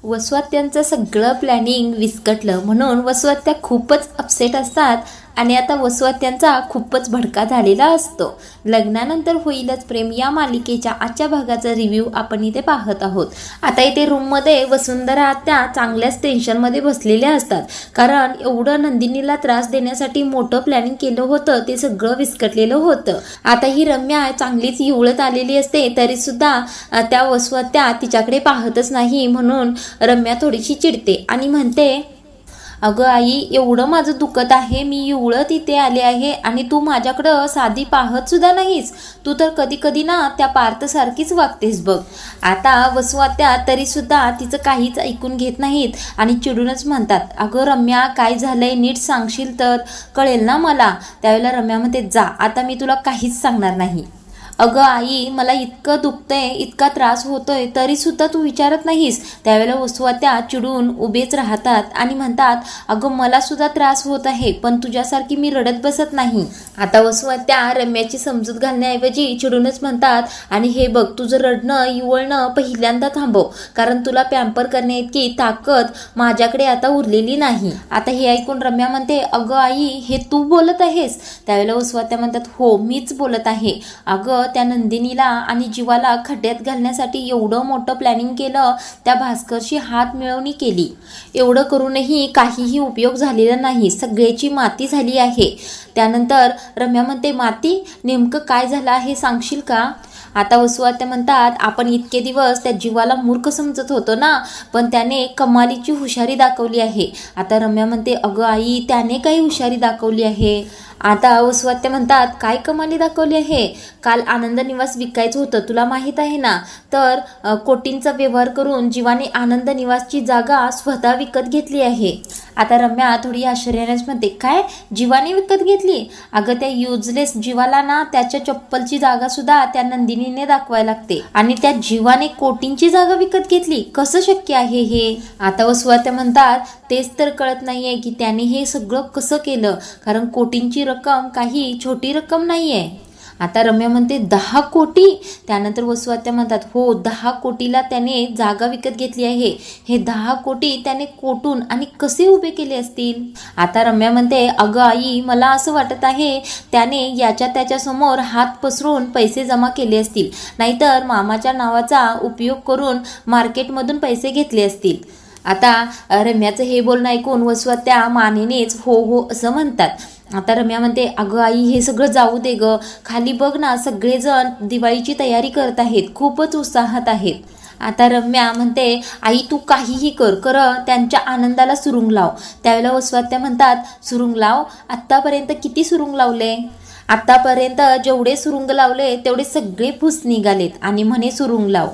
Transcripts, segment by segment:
वसुआत्यांचं सगळं प्लॅनिंग विस्कटलं म्हणून वसुआत्या खूपच अपसेट असतात आणि आता वसुआत्यांचा खूपच भडका झालेला असतो। लग्नानंतर होईलच प्रेम या मालिकेच्या आजच्या भागाचा रिव्ह्यू आपण इथे पाहत आहोत। आता इथे रूममध्ये वसुंधरा आत्या चांगल्याच टेन्शनमध्ये बसलेल्या असतात, कारण एवढं नंदिनीला त्रास देण्यासाठी मोठं प्लॅनिंग केलं होतं ते सगळं विस्कटलेलं होतं। आता ही रम्या चांगलीच हिवळत आलेली असते तरी सुद्धा त्या वसुआत्या तिच्याकडे पाहतच नाही, म्हणून रम्या थोडीशी चिडते आणि म्हणते, अगं आई, एवढं माझं दुखत आहे, मी एवढं तिथे आले आहे आणि तू माझ्याकडं साधी पाहत सुद्धा नाहीस। तू तर कधी कधी ना त्या पार्थसारखीच वागतेस बघ। आता वसुआत्या तरी सुद्धा तिचं काहीच ऐकून घेत नाहीत आणि चिडूनच म्हणतात, अगं रम्या, काय झालंय नीट सांगशील तर कळेल ना मला। त्यावेळेला रम्या म्हणते, जा, आता मी तुला काहीच सांगणार नाही। अगं आई, मला इतकं दुखतंय, इतका त्रास होतोय तरी सुद्धा तू विचारत नाहीस। त्यावेळेला वसुआत्या चिडून उभेच राहतात आणि म्हणतात, अगं मला सुद्धा त्रास होत आहे पण तुझ्यासारखी मी रडत बसत नाही। आता वसुआत्या रम्याची समजूत घालण्याऐवजी चिडूनच म्हणतात, आणि हे बघ, तुझं रडणं इवळणं पहिल्यांदा थांबव, कारण तुला पॅम्पर करण्याइतकी ताकद माझ्याकडे आता उरलेली नाही। आता हे ऐकून रम्या म्हणते, अगं आई, हे तू बोलत आहेस? त्यावेळेला वसुआत्या म्हणतात, हो, मीच बोलत आहे। अगं, त्या नंदिनीला आणि जीवाला खड्ड्यात घालण्यासाठी एवढं मोठं प्लॅनिंग केलं, त्या भास्करशी हात मिळवणी केली, एवढं करूनही काहीही उपयोग झालेला नाही, सगळ्याची माती झाली आहे। त्यानंतर रम्या म्हणते, माती? नेमकं काय झालं आहे सांगशील का? आता वसुआत्या म्हणतात, आपण इतके दिवस त्या जीवाला मूर्ख समजत होतो ना, पण त्याने कमालीची हुशारी दाखवली आहे। आता रम्या म्हणते, अगं आई, त्याने काही हुशारी दाखवली आहे? आता वसुआत्या म्हणतात, काय कमाली दाखवली आहे? काल आनंद निवास विकायचं होतं, तुला माहीत आहे ना, तर कोटींचा व्यवहार करून जीवाने आनंद निवासची जागा स्वतः विकत घेतली आहे। आता रम्या थोडी आश्चर्यानेच म्हणते, काय, जीवाने विकत घेतली? अगं, त्या युजलेस जीवाला ना त्याच्या चप्पलची जागा सुद्धा त्या नंदिनीने दाखवायला लागते आणि त्या जीवाने कोटींची जागा विकत घेतली, कसं शक्य आहे हे? आता वसुआत्या म्हणतात, तेच तर कळत नाहीये की त्याने हे सगळं कसं केलं, कारण कोटींची रक्कम काही छोटी रक्कम नाहीये। आता रम्या म्हणते, 10 कोटी? त्यानंतर वसुआत्या म्हणतात, हो, 10 कोटीला त्याने जागा विकत घेतली आहे। हे 10 कोटी त्याने कोठून आणि कसे उभे केले असतील? आता रम्या म्हणते, अगं आई, मला असं वाटत आहे त्याने याच्या त्याच्या समोर हात पसरून पैसे जमा केले असतील, नाहीतर मामाच्या नावाचा उपयोग करून मार्केटमधून पैसे घेतले असतील। आता रम्याचं हे बोलणं ऐकून वसुआत्या मानेनेच हो हो असं म्हणतात। आता रम्या म्हणते, अगं आई, हे सगळं जाऊ दे ग, खाली बघ ना, सगळेजण दिवाळीची तयारी करत आहेत, खूपच उत्साहात आहेत। आता रम्या म्हणते, आई, तू काहीही कर, त्यांच्या आनंदाला सुरुंग लाव। त्यावेळेला वसुआत्या म्हणतात, सुरुंग लाव? आत्तापर्यंत किती सुरुंग लावले? आत्तापर्यंत जेवढे सुरुंग लावले तेवढे सगळे फुस निघालेत आणि म्हणे सुरुंग लाव।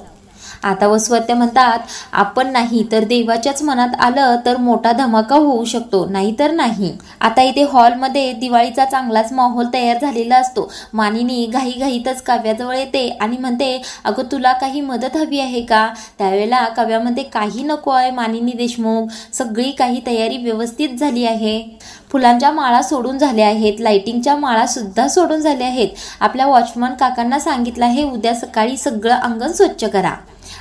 आता वसुआत्या म्हणतात, आपण नाही तर देवाच्याच मनात आलं तर मोठा धमाका होऊ शकतो, नाहीतर नाही। आता इथे हॉलमध्ये दिवाळीचा चांगलाच माहोल तयार झालेला असतो। मानिनी घाईघाईतच काव्याजवळ येते आणि म्हणते, अगं, तुला काही मदत हवी आहे का? त्यावेळेला काव्या म्हणते, काही नको आहे मानिनी देशमुख, सगळी काही तयारी व्यवस्थित झाली आहे। फुलांच्या माळा सोडून झाल्या आहेत, लाइटिंगच्या माळा सुद्धा सोडून झाल्या आहेत। आपल्या वॉचमन काकांना सांगितलं आहे उद्या सकाळी सगळं अंगण स्वच्छ करा।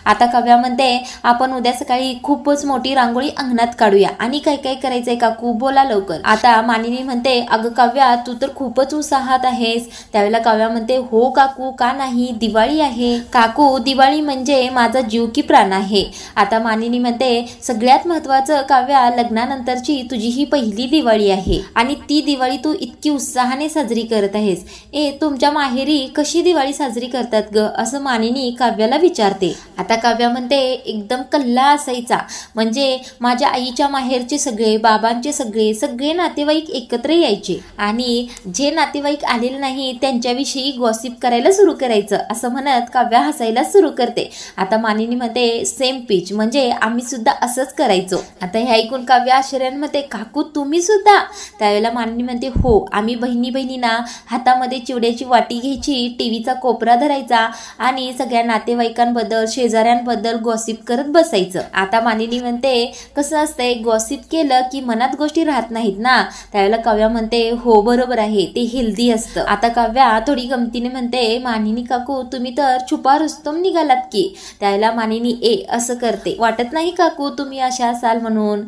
आता काव्या म्हणते, आपण उद्या सकाळी खूपच मोठी रांगोळी अंगणात काढूया। आणि काय काय करायचंय काकू, बोला लवकर। आता मानिनी म्हणते, अगं काव्या, तू तर खूपच उत्साहात आहेस। त्यावेळेला काव्या म्हणते, हो काकू, का नाही, दिवाळी आहे काकू, दिवाळी म्हणजे माझा जीव की प्राण आहे। आता मानिनी म्हणते, सगळ्यात महत्वाचं काव्या, लग्नानंतरची तुझी ही पहिली दिवाळी आहे आणि ती दिवाळी तू इतकी उत्साहाने साजरी करत आहेस। तुमच्या माहेरी कशी दिवाळी साजरी करतात ग, असं मानिनी काव्याला विचारते। आता काव्या म्हणते, एकदम कल्ला असायचा, म्हणजे माझ्या आईच्या माहेरचे सगळे, बाबांचे सगळे नातेवाईक एकत्र यायचे आणि जे नातेवाईक आलेले नाही त्यांच्याविषयी गॉसिप करायला सुरू करायचं, असं म्हणत काव्या हसायला सुरू करते। आता मानिनी म्हणते, सेम पिच, म्हणजे आम्ही सुद्धा असंच करायचो। आता हे ऐकून काव्या आश्चर्याने म्हणते, काकू, तुम्ही सुद्धा? त्यावेळेला मानिनी म्हणते हो, आम्ही बहिणींना हातामध्ये चिवड्याची वाटी घ्यायची, टीव्हीचा कोपरा धरायचा आणि सगळ्या नातेवाईकांबद्दल शेजाऱ्यांबद्दल गॉसिप करत बसायचं. आता मानिनी म्हणते कसं असतंय, गॉसिप केलं की मनात गोष्टी राहत नाहीत ना. त्यावेळेला काव्या म्हणते हो बरोबर आहे, ते हेल्दी असतं. आता काव्या थोडी गमतीने म्हणते मानिनी काकू तुम्ही तर छुपा रुस्तम निघालात की. त्यावेळेला मानिनी असं करते, वाटत नाही काकू तुम्ही अशा असाल म्हणून.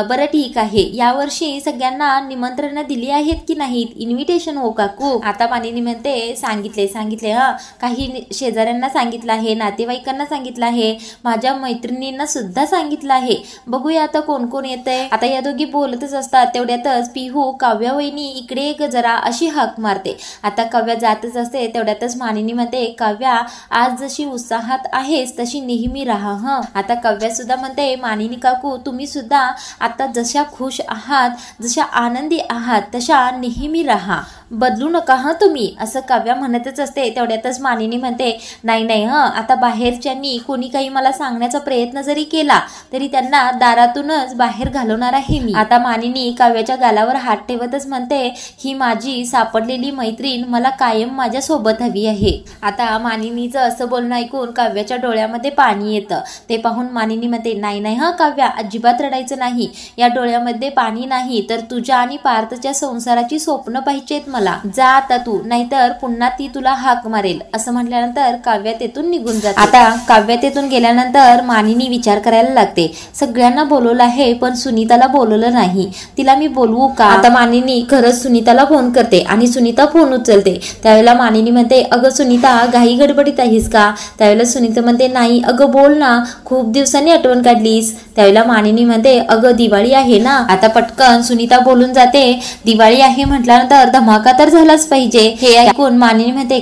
बरं ठीक आहे, यावर्षी सगळ्यांना निमंत्रण दिली आहेत की नाहीत, इन्व्हिटेशन हो काकू. आता मानिनी म्हणते सांगितले हा, काही शेजाऱ्यांना सांगितलं आहे, नातेवाईकांना सांगितलं आहे, माझ्या मैत्रिणींना सुद्धा सांगितलं आहे. बघूया आता कोण कोण येतंय. आता या दोघी बोलतच असतात, तेवढ्यातच पिहू काव्या वहिनी इकडे एक जरा अशी हाक मारते. आता काव्या जातच असते, तेवढ्यातच मानिनी म्हणते काव्या आज जशी उत्साहात आहेस तशी नेहमी राहा हं. आता काव्या सुद्धा म्हणते मानिनी काकू तुम्ही सुद्धा आता जशा खुश आहात, जशा आनंदी आहात तशा नेहमी राहा, बदलू नका हं तुम्ही, असं काव्या म्हणतच असते. तेवढ्यातच मानिनी म्हणते नाही हं, आता बाहेरच्यांनी कोणी काही मला सांगण्याचा प्रयत्न जरी केला तरी त्यांना दारातूनच बाहेर घालवणार आहे मी. आता मानिनी काव्याच्या गालावर हात ठेवतच म्हणते ही माझी सापडलेली मैत्रीण मला कायम माझ्या सोबत हवी आहे. आता मानिनीचं असं बोलणं ऐकून काव्याच्या डोळ्यामध्ये पाणी येतं. ते पाहून मानिनी म्हणते नाही हं काव्या, अजिबात रडायचं नाही, या डोळ्यामध्ये पाणी नाही तर तुझ्या आणि पार्थच्या संसाराची स्वप्न पाहिजेत मला. जा आता तू, नाहीतर पुन्हा ती तुला हाक मारेल, असं म्हटल्यानंतर काव्या तेथून निघून जाते. आता काव्या तेथून गेल्यानंतर मानिनी विचार करायला लागते, सगळ्यांना बोलवलं आहे पण सुनीताला बोलवलं नाही, तिला मी बोलवू का. आता मानिनी खरंच सुनीताला फोन करते आणि सुनीता फोन उचलते. त्यावेळेला मानिनी म्हणते अगं सुनीता घाई गडबडीत आहेस का. त्यावेळेला सुनीता म्हणते नाही अगं बोल ना, खूप दिवसांनी आठवण काढलीस. त्यावेळेला मानिनी म्हणते अगं दिवाळी आहे ना. आता पटकन सुनीता बोलून जाते, दिवाळी आहे म्हटल्यानंतर धमाका तर झालाच पाहिजे. हे ऐकून मानिनी म्हणते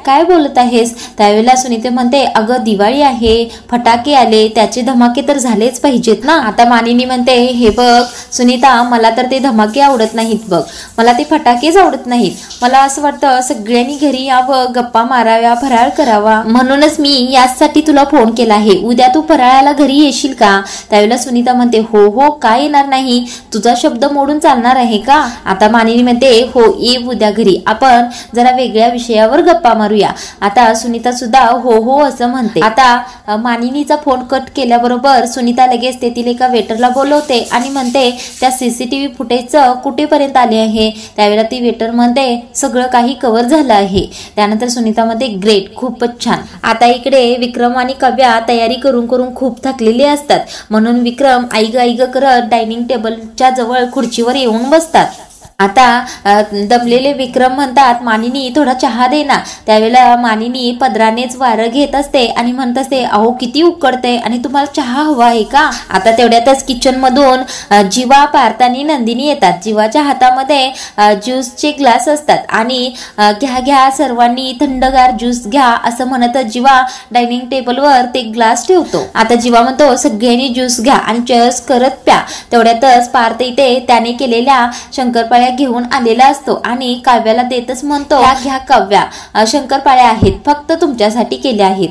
काय बोलत आहेस. त्यावेळेला सुनीता म्हणते अगं दिवाळी आहे, फटाके आले, त्याचे धमाके तर झालेच पाहिजेत ना. आता मानिनी म्हणते हे बघ सुनीता, मला तर ते धमाके आवडत नाहीत बघ, मला ते फटाकेच आवडत नाहीत. मला असं वाटतं सगळ्यांनी घरी यावं, गप्पा माराव्या, फराळ करावा, म्हणूनच मी यासाठी तुला फोन केला आहे. उद्या तू फराळाला घरी येशील का. त्यावेळेला सुनीता म्हणते हो काय येणार नाही, तुझा शब्द मोडून चालणार आहे का. आता मानिनी म्हणते हो ये उद्या घरी, आपण जरा वेगळ्या विषयावर गप्पा मारूया. आता सुनीता सुद्धा हो असं म्हणते. आता मानिनीचा फोन कट केल्याबरोबर सुनीता लगेच तेथील एका वेटरला बोलवते आणि म्हणते त्या सीसीटीव्ही फुटेजचं कुठेपर्यंत आले आहे. त्यावेळेला ती वेटर म्हणते सगळं काही कव्हर झालं आहे. त्यानंतर सुनीता म्हणते ग्रेट, खूपच छान. आता इकडे विक्रम आणि काव्या तयारी करून खूप थकलेले असतात, म्हणून विक्रम आईग करत डायनिंग टेबलच्या जवळ खुर्चीवर येऊन बसतात. आता दमलेले विक्रम म्हणतात मानिनी थोडा चहा दे ना. त्यावेळेला मानिनी पदरानेच वारं घेत असते आणि म्हणत असते अहो किती उकडते आणि तुम्हाला चहा हवा आहे का. आता तेवढ्यातच किचन मधून जीवा, पार्थ आणि नंदिनी येतात. जीवाच्या हातामध्ये ज्यूसचे ग्लास असतात आणि घ्या सर्वांनी थंडगार ज्यूस घ्या असं म्हणतच जीवा डायनिंग टेबलवर ते ग्लास ठेवतो. आता जीवा म्हणतो सगळ्यांनी ज्यूस घ्या आणि चर्स करत प्या. तेवढ्यातच पार्थ इथे त्याने केलेल्या शंकरपाळ्या घेऊन आलेला असतो आणि काव्याला देतच म्हणतो घ्या काव्या, शंकरपाळ्या आहेत, फक्त तुमच्यासाठी केल्या आहेत.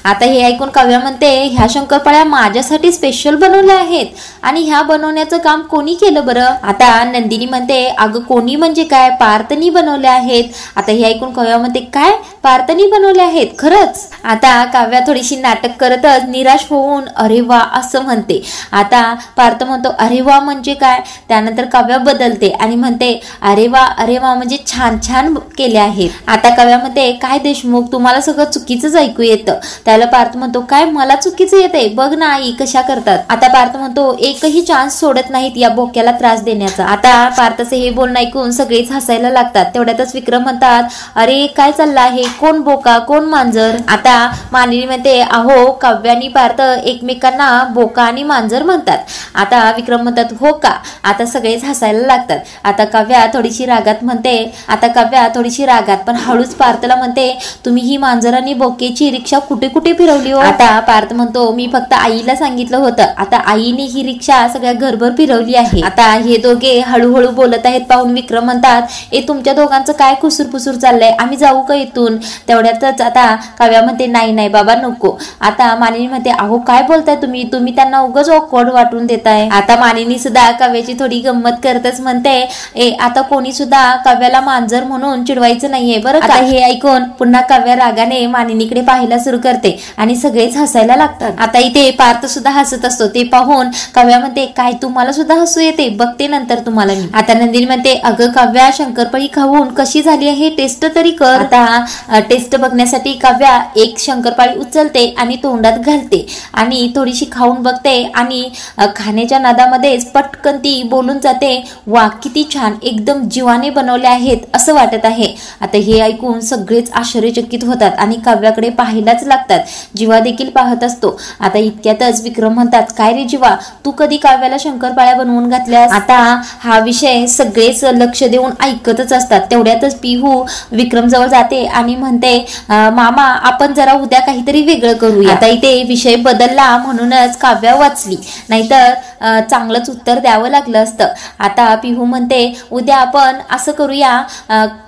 आता हे ऐकून काव्या म्हणते ह्या शंकरपाळ्या माझ्यासाठी स्पेशल बनवल्या आहेत आणि ह्या बनवण्याचं काम कोणी केलं बरं. आता नंदिनी म्हणते अगं कोणी म्हणजे काय, पार्थनी बनवल्या आहेत. आता हे ऐकून काव्या म्हणते काय, पार्थनी बनवल्या आहेत खरंच. आता काव्या थोडीशी नाटक करतच निराश होऊन अरे वा असं म्हणते. आता पार्थ म्हणतो अरे वा म्हणजे काय. त्यानंतर काव्या बदलते आणि म्हणते अरे वा म्हणजे छान केले आहेत. आता काव्या म्हणते काय देशमुख, तुम्हाला सगळं चुकीचंच ऐकू येतं. त्याला पार्थ म्हणतो काय मला चुकीचं येते, बघ ना आई कशा करतात. आता पार्थ म्हणतो एकही चान्स सोडत नाहीत या बोक्याला त्रास देण्याचा. आता पार्थचे हे बोलणं ऐकून सगळेच हसायला लागतात. तेवढ्यातच विक्रम म्हणतात अरे काय चाललं आहे, कोण बोका कोण मांजर. आता मानिनी म्हणते अहो काव्य आणि पार्थ एकमेकांना बोका आणि मांजर म्हणतात. आता विक्रम म्हणतात हो का. आता सगळेच हसायला लागतात. आता काव्या थोडीशी रागात पण हळूच पार्थला म्हणते तुम्ही ही मांजर आणि बोक्याची रिक्षा कुठे कुठे फिरवली हो? आता पार्थ म्हणतो मी फक्त आईला सांगितलं होतं, आता आईने ही रिक्षा सगळ्या घरभर फिरवली आहे. आता हे दोघे हळूहळू बोलत आहेत पाहून विक्रम म्हणतात, ए तुमच्या दोघांचं काय खुसूर चाललंय, आम्ही जाऊ का इथून? तेवढ्यातच आता काव्या म्हणते नाही नाही बाबा नको. आता मानिनी म्हणते अहो काय बोलताय तुम्ही त्यांना उगाच ऑकवर्ड वाटून देताय. आता मानिनी सुद्धा काव्याची थोडी गंमत करतच म्हणते ए आता कोणी सुद्धा काव्याला मांजर म्हणून चिडवायचं नाहीये बरं का. हे ऐकून पुन्हा काव्या रागाने मानिनीकडे पाहायला सुरू करते आणि सगळेच हसायला लागतात. आता इथे पार्थ सुद्धा हसत असतो ते पाहून काव्या म्हणते काय तुम्हाला सुद्धा हसू येते, बघते नंतर तुम्हाला मी. आता नंदिनी म्हणते अगं काव्या शंकरपाळी खाऊन कशी झाली आहे टेस्ट तरी कर. आता टेस्ट बघण्यासाठी काव्या एक शंकरपाळी उचलते आणि तोंडात घालते आणि थोडीशी खाऊन बघते आणि खाण्याच्या नादामध्येच पटकन ती बोलून जाते वा किती छान एकदम जीवाने बनवले आहेत असं वाटत आहे. आता हे ऐकून सगळेच आश्चर्यचकित होतात आणि काव्याकडे पाहायलाच लागतात. जीवा देखील पाहत असतो. आता इतक्यातच विक्रम म्हणतात काय रे जीवा तू कधी काव्याला शंकरपाळ्या बनवून घातल्यास? आता हा विषय सगळेच लक्ष देऊन ऐकतच असतात. तेवढ्यातच पिहू विक्रम जवळ जाते आणि म्हणते मामा आपण जरा उद्या काहीतरी वेगळं करूया. आता इथे विषय बदलला म्हणूनच काव्या वाचली, नाहीतर चांगलंच उत्तर द्यावं लागलं असतं. आता पिहू म्हणते उद्या आपण असं करूया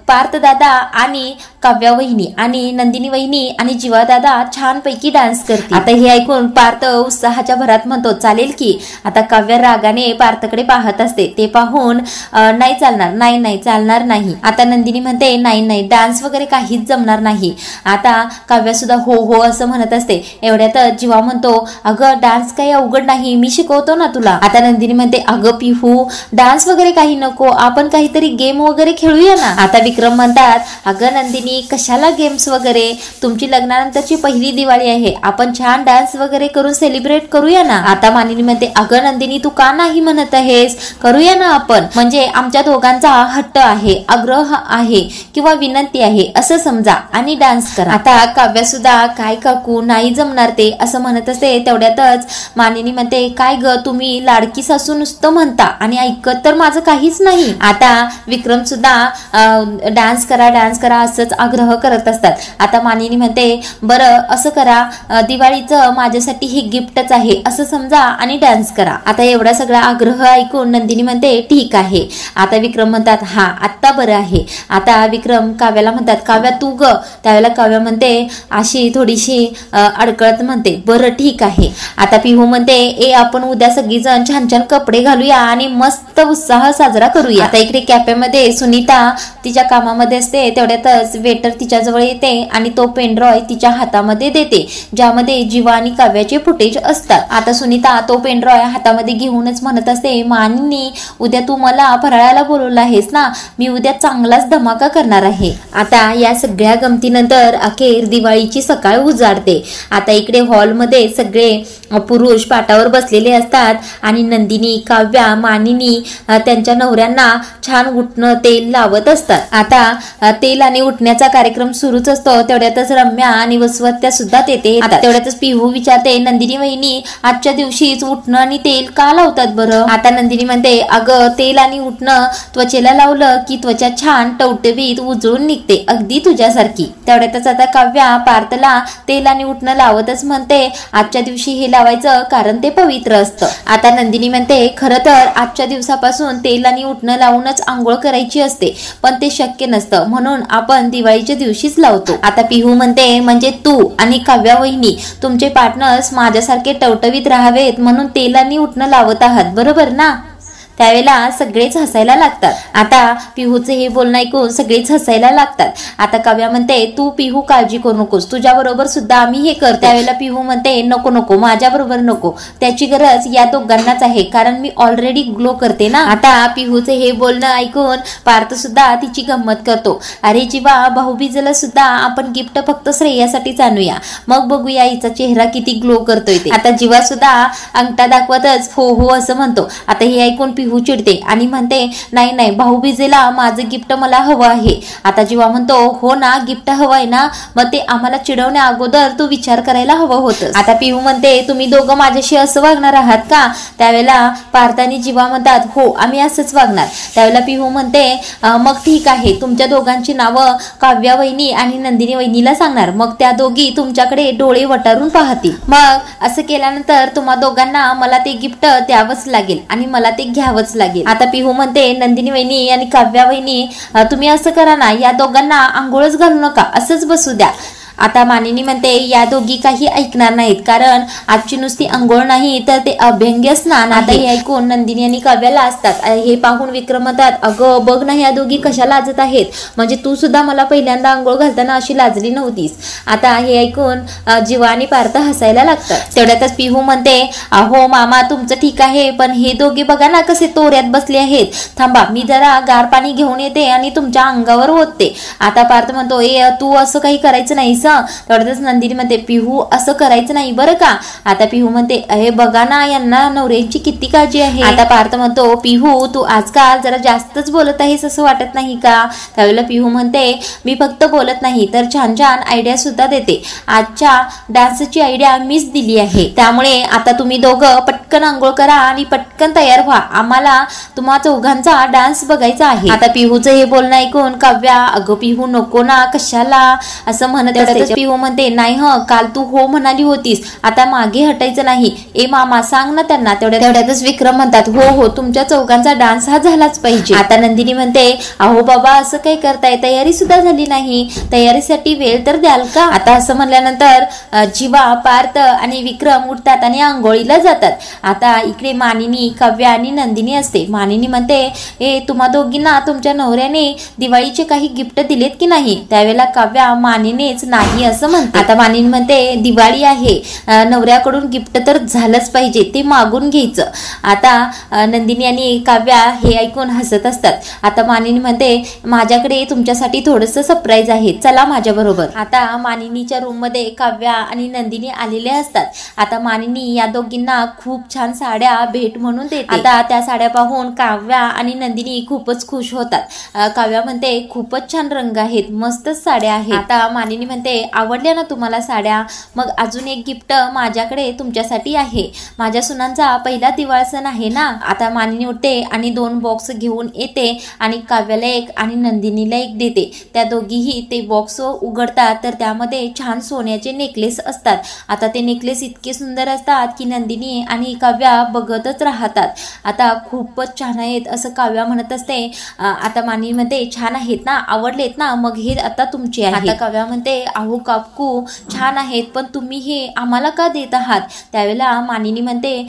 पार्थ दादा आणि काव्या वहिनी आणि नंदिनी वहिनी आणि जीवा दादा छानपैकी डान्स करते. आता हे ऐकून पार्थ उत्साहाच्या भरात म्हणतो चालेल की. आता काव्या रागाने पार्थकडे पाहत असते ते पाहून नाही चालणार, नाही चालणार नाही. आता नंदिनी म्हणते नाही डान्स वगैरे काहीच जमणार नाही. आता काव्या सुद्धा हो असं म्हणत असते. एवढ्यात जीवा म्हणतो अगं डान्स काही अवघड नाही, मी शिकवतो ना तुला. आता नंदिनी म्हणते अगं पिहू डान्स वगैरे काही नको, आपण काहीतरी गेम वगैरे खेळूया ना. आता विक्रम म्हणतात अगं नंदिनी कशाला गेम्स वगैरे, तुमची लग्नानंतरची पहिली दिवाळी आहे, आपण छान डान्स वगैरे करून सेलिब्रेट करूया ना. आता मानिनी म्हणते अगं नंदिनी तू का नाही म्हणत आहेस, करूया ना आपण, म्हणजे आमच्या दोघांचा हट्ट आहे, आग्रह आहे किंवा विनंती आहे असं समजा आणि डान्स करा. आता काव्या सुद्धा काय काकू नाही जमणार ते असं म्हणत असते. तेवढ्यातच मानिनी म्हणते काय ग तुम्ही लाडकी सासू नुसतं म्हणता आणि ऐकत तर माझं काहीच नाही. आता विक्रम सुद्धा डान्स करा असंच आग्रह करत असतात. आता मानिनी म्हणते बरं असं करा दिवाळीचं माझ्यासाठी हे गिफ्टच आहे असं समजा आणि डान्स करा. आता एवढा सगळा आग्रह ऐकून नंदिनी म्हणते ठीक आहे. आता विक्रम म्हणतात हा आत्ता बरं आहे. आता विक्रम काव्याला म्हणतात काव्या तू ग. त्यावेळेला काव्या म्हणते अशी थोडीशी अडकळत म्हणते बरं ठीक आहे. आता पिहू म्हणते ए आपण उद्या सगळीजण छान छान कपडे घालूया आणि मस्त उत्साह साजरा करूया. आता इकडे कॅफेमध्ये सुनीता तिच्या कामामध्ये असते. तेवढ्यातच वेटर तिच्या जवळ येते आणि तो पेनड्रॉय तिच्या हातामध्ये देते ज्यामध्ये जीवा आणि काव्याचे फुटेज असतात. आता सुनीता तो पेनड्रॉय हातामध्ये घेऊनच म्हणत असते मानिनी उद्या तू मला फराळाला बोलवलं आहेस ना, मी उद्या चांगलाच धमाका करणार आहे. आता या सगळ्या गमतीनंतर अखेर दिवाळीची सकाळ उजाडते. आता इकडे हॉलमध्ये सगळे पुरुष पाटावर बसलेले असतात आणि नंदिनी काव्या मानिनी त्यांच्या नवऱ्यांना छान उठणं तेल लावत असतात. आता तेल आणि उठण्याचा कार्यक्रम सुरूच असतो. तेवढ्यातच रम्या आणि वसवत्या सुद्धा तेथे. तेवढ्यातच पिहू विचारते नंदिनी वहिनी आजच्या दिवशीच उठणं आणि तेल का लावतात बरं? आता नंदिनी म्हणते अगं तेल आणि उठणं त्वचेला लावलं की त्वचा छान टवटवीत उजळून निघते अगदी तुझ्यासारखी. तेवढ्यातच आता काव्या पार्थला तेल आणि उठणं लावतच म्हणते आजच्या दिवशी हे लावायचं कारण ते पवित्र असतं. आता नंदिनी म्हणते खरं तर आजच्या दिवसापासून तेल आणि उठणं लावूनच आंघोळ करायची असते पण ते शक्य नसतं म्हणून आपण दिवाळीच्या दिवशीच लावतो. आता पिहू म्हणते म्हणजे तू आणि काव्या वहिनी तुमचे पार्टनर्स माझ्यासारखे टवटवीत राहावेत म्हणून तेल आणि उठणं लावत आहात बरोबर ना. त्यावेळेला सगळेच हसायला लागतात. आता पिहूचे हे बोलणं ऐकून सगळेच हसायला लागतात. आता काव्या म्हणते तू पिहू काळजी करू नकोस, तुझ्या बरोबर सुद्धा आम्ही हे करतो. त्यावेळेला पिहू म्हणते नको माझ्या बरोबर नको, त्याची गरज या दोघांनाच आहे कारण मी ऑलरेडी ग्लो करते ना. आता पिहूचे हे बोलणं ऐकून पार्थ सुद्धा तिची गंमत करतो. अरे जीवा भाऊबीजेला सुद्धा आपण गिफ्ट फक्त श्रेयासाठीच आणूया मग बघूया हिचा चेहरा किती ग्लो करतोय ते. आता जीवा सुद्धा अंगठा दाखवतच हो असं म्हणतो. आता हे ऐकून पिहू पिहू चिडते आणि म्हणते नाही नाही, भाऊबीजेला माझं गिफ्ट मला हवं आहे. आता जीवा म्हणतो हो ना, गिफ्ट हवं आहे ना, मग ते आम्हाला चिडवण्या अगोदर तू विचार करायला हवं होतं. आता पिहू म्हणते तुम्ही दोघं माझ्याशी असं वागणार आहात का? त्यावेळेला पार्थ आणि जीवा म्हणतात हो आम्ही असंच वागणार. त्यावेळेला पिहू म्हणते मग ठीक आहे, तुमच्या दोघांची नावं काव्या वहिनी आणि नंदिनी वहिनीला सांगणार, मग त्या दोघी तुमच्याकडे डोळे वटारून पाहतील. मग असं केल्यानंतर तुम्हा दोघांना मला ते गिफ्ट द्यावंच लागेल आणि मला ते घ्यावंच लागेल. आता पिहू म्हणते नंदिनी वहिनी आणि काव्या वहिनी तुम्ही असं करा ना, या दोघांना आंघोळच घालू नका, असंच बसू द्या. आता मानिनी म्हणते या दोघी काही ऐकणार नाहीत, कारण आजची नुसती अंघोळ नाही तर ते अभ्यंग्य स्नान. आता हे ऐकून नंदिनी आणि काव्याला असतात. हे पाहून विक्रम म्हणतात अगं बघ ना, या दोघी कशा लाजत आहेत, म्हणजे तू सुद्धा मला पहिल्यांदा अंघोळ घालताना अशी लाजली नव्हतीस. आता हे ऐकून जीवा आणि पार्थ हसायला लागतात. तेवढ्यातच पिहू म्हणते हो मामा तुमचं ठीक आहे, पण हे दोघी बघा ना कसे तोऱ्यात बसले आहेत, थांबा मी जरा गार पाणी घेऊन येते आणि तुमच्या अंगावर ओतते. आता पार्थ म्हणतो तू असं काही करायचं नाही. तेवढ्यातच नंदिनी म्हणते पिहू असं करायचं नाही बरं का. आता पिहू म्हणते अरे बघा ना, यांना नवऱ्यांची किती काळजी आहे. आता पार्थ म्हणतो पिहू तू आजकाल जरा जास्तच बोलत आहेस असं वाटत नाही का? त्यावेळेला पिहू म्हणते मी फक्त बोलत नाही तर छान छान आयडिया सुद्धा देते. आजच्या डान्सची आयडिया मीच दिली आहे, त्यामुळे आता तुम्ही दोघं पटकन आंघोळ करा आणि पटकन तयार व्हा, आम्हाला तुम्हा चौघांचा डान्स बघायचा आहे. आता पिहूचं हे बोलणं ऐकून काव्या अगं पिहू नको ना, कशाला असं म्हणत पिहू म्हणते नाही काल तू हो म्हणाली होतीस, आता मागे हटायचं नाही. ए मामा सांग ना त्यांना. तेवढ्यातच विक्रम म्हणतात हो हो तुमच्या चौघांचा डान्स हा झालाच पाहिजे. आता नंदिनी म्हणते अहो बाबा असं काही करताय, तयारी सुद्धा झाली नाही, तयारीसाठी वेळ तर द्याल का? आता असं म्हणल्यानंतर जीवा पार्थ आणि विक्रम उठतात आणि आंघोळीला जातात. आता इकडे मानिनी काव्या आणि नंदिनी असते. मानिनी म्हणते तुम्हा दोघींना तुमच्या नवऱ्याने दिवाळीचे काही गिफ्ट दिलेत की नाही? त्यावेळेला काव्या मानिनेच नाही असं म्हणते. आता मानिनी म्हणते दिवाळी आहे, नवऱ्याकडून गिफ्ट तर झालंच पाहिजे, ते मागून घ्यायचं. आता नंदिनी आणि काव्या हे ऐकून हसत असतात. आता मानिनी म्हणते माझ्याकडे तुमच्यासाठी थोडंसं सरप्राईज आहे, चला माझ्या बरोबर. आता मानिनीच्या रूम मध्ये काव्या आणि नंदिनी आलेले असतात. आता मानिनी या दोघींना खूप छान साड्या भेट म्हणून देते. आता त्या साड्या पाहून काव्या आणि नंदिनी खूपच खुश होतात. काव्या म्हणते खूपच छान रंग आहेत, मस्तच साड्या आहेत. आता मानिनी म्हणते आवडल्या ना तुम्हाला साड्या, मग अजून एक गिफ्ट माझ्याकडे तुमच्यासाठी आहे, माझ्या सुनांचा पहिला दिवाळ सण आहे ना. आता मानिनी उठते आणि 2 बॉक्स घेऊन येते आणि काव्याला एक आणि नंदिनीला एक देते. त्या दोघीही ते बॉक्स उघडतात तर त्यामध्ये छान सोन्याचे नेकलेस असतात. आता ते नेकलेस इतके सुंदर असतात की नंदिनी आणि काव्या बघतच राहतात. आता खूपच छान आहेत असं काव्या म्हणत असते. आता मानिनी म्हणते छान आहेत ना, आवडलेत ना, मग हे आता तुमचे आहे. आता काव्या म्हणते अहो काकू छान आहेत, पण तुम्ही हे आम्हाला का देत आहात? त्यावेळेला मानिनी म्हणते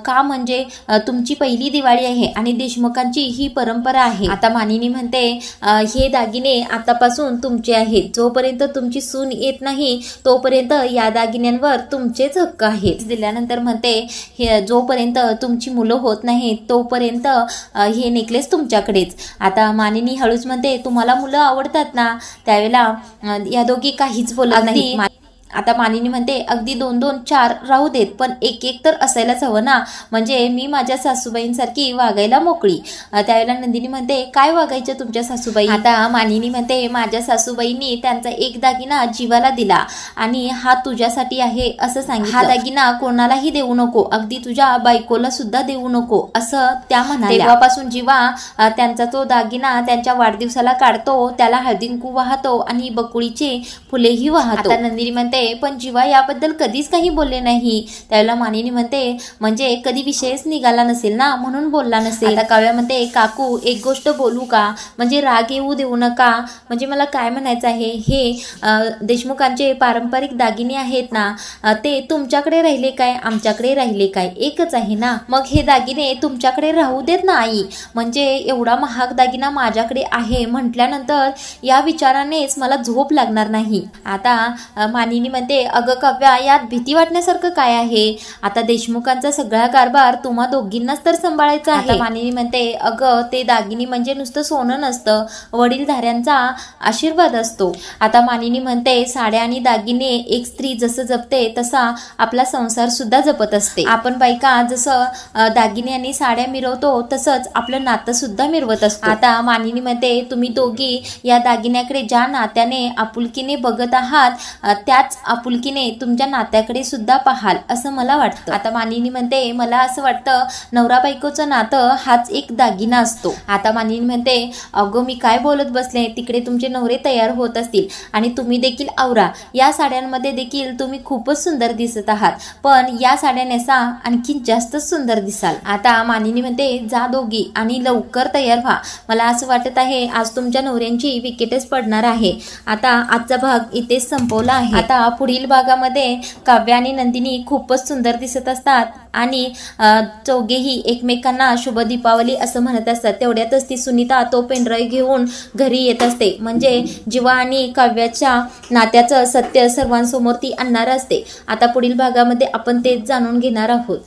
का म्हणजे तुमची पहिली दिवाळी आहे आणि देशमुखांची ही परंपरा आहे. आता मानिनी म्हणते हे दागिने आतापासून तुमचे आहेत, जोपर्यंत तुमची सून येत नाही तोपर्यंत या दागिन्यांवर तुमचेच हक्क आहेत. दिल्यानंतर म्हणते हे जोपर्यंत तुमची मुलं होत नाहीत तोपर्यंत हे नेकलेस तुमच्याकडेच. आता मानिनी हळूच म्हणते तुम्हाला मुलं आवडतात ना? त्यावेळेला या दोघी काहीच बोलत नाही. आता मानिनी म्हणते अगदी 2-2 4 राहू देत, पण एक तर असायलाच हवं ना, म्हणजे मी माझ्या सासूबाईंसारखी वागायला मोकळी. त्यावेळेला नंदिनी म्हणते काय वागायचं तुमच्या सासूबाई? आता मानिनी म्हणते माझ्या सासूबाईंनी त्यांचा एक दागिना जीवाला दिला आणि हा तुझ्यासाठी आहे असं सांगितलं. हा दागिना कोणालाही देऊ नको, अगदी तुझ्या बायकोला सुद्धा देऊ नको असं त्या म्हणाल्या. तेव्हापासून जीवा त्यांचा तो दागिना त्यांच्या वाढदिवसाला काढतो, त्याला हळदीकुंकू वाहतो आणि बकुळीचे फुलेही वाहतो. आता नंदिनी म्हणते पण जीवा याबद्दल कधीच काही बोलले नाही. त्यावेळेला मानिनी म्हणते म्हणजे कधी विषयच निघाला नसेल ना, म्हणून बोलला नसेल. आता काव्या म्हणते काकू एक गोष्ट बोलू का, म्हणजे राग येऊ देऊ नका, म्हणजे मला काय म्हणायचं आहे, हे देशमुखांचे पारंपरिक दागिने आहेत ना, ते तुमच्याकडे राहिले काय आमच्याकडे राहिले काय, एकच आहे ना, मग हे दागिने तुमच्याकडे राहू देत ना आई, म्हणजे एवढा महाग दागिना माझ्याकडे आहे म्हटल्यानंतर या विचारानेच मला झोप लागणार नाही. आता मानिनी म्हणते, अगं काव्या, यात भीती वाटण्यासारखं काय आहे? आता देशमुखांचा सगळा कारभार तुम्हा दोघींनाच तर सांभाळायचा आहे. मानिनी म्हणते, अगं ते दागिनी म्हणजे नुसतं सोनं नसतं, वडीलधाऱ्यांचा आशीर्वाद असतो. आता मानिनी म्हणते, साड्या आणि दागिने एक स्त्री जसं जपते तसा आपला संसार सुद्धा जपत असते. आपण बायका जसं दागिने आणि साड्या मिरवतो तसंच आपलं नातं सुद्धा मिरवत असतो. आता मानिनी म्हणते, तुम्ही दोघी या दागिन्याकडे ज्या नात्याने आपुलकीने बघत आहात त्याच आपुलकीने तुमच्या नात्याकडे सुद्धा पाहाल असं मला वाटतं. आता मानिनी म्हणते, मला असं वाटतं नवरा बायकोचं नातं हाच एक दागिना असतो. आता मानिनी म्हणते, अगं मी काय बोलत बसले, तिकडे तुमचे नवरे तयार होत असतील आणि तुम्ही देखील आवरा. या साड्यांमध्ये देखील तुम्ही खूपच सुंदर दिसत आहात, पण या साड्या नेसा आणखी जास्त सुंदर दिसाल. आता मानिनी म्हणते, जा दोघी आणि लवकर तयार व्हा. मला असं वाटत आहे आज तुमच्या नवऱ्यांची विकेटच पडणार आहे. आता आजचा भाग इथेच संपवला आहे. आता पुढील भागामध्ये काव्या आणि नंदिनी खूपच सुंदर दिसत असतात आणि चौघेही एकमेकांना शुभ दीपावली असं म्हणत असतात. तेवढ्यातच ती सुनीता तो पेनड्राईव्ह घेऊन घरी येत असते. म्हणजे जीवा आणि काव्याच्या नात्याचं सत्य सर्वांसमोर ती आणणार असते. आता पुढील भागामध्ये आपण तेच जाणून घेणार आहोत.